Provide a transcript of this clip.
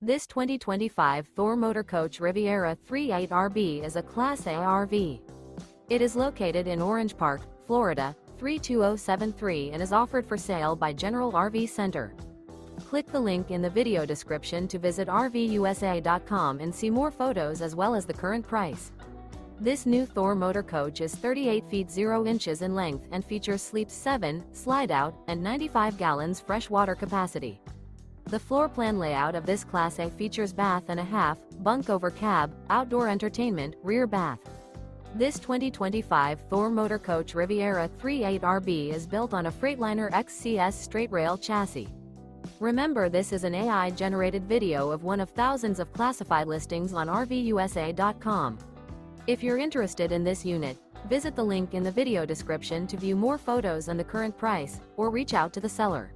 This 2025 Thor Motor Coach Riviera 38RB is a Class A RV. It is located in Orange Park, Florida, 32073 and is offered for sale by General RV Center. Click the link in the video description to visit RVUSA.com and see more photos as well as the current price. This new Thor Motor Coach is 38 feet 0 inches in length and features Sleep 7, Slideout, and 95 gallons fresh water capacity. The floor plan layout of this Class A features bath and a half, bunk over cab, outdoor entertainment, rear bath. This 2025 Thor Motor Coach Riviera 38RB is built on a Freightliner XC-S Straight Rail chassis. Remember, this is an AI-generated video of one of thousands of classified listings on RVUSA.com. If you're interested in this unit, visit the link in the video description to view more photos and the current price, or reach out to the seller.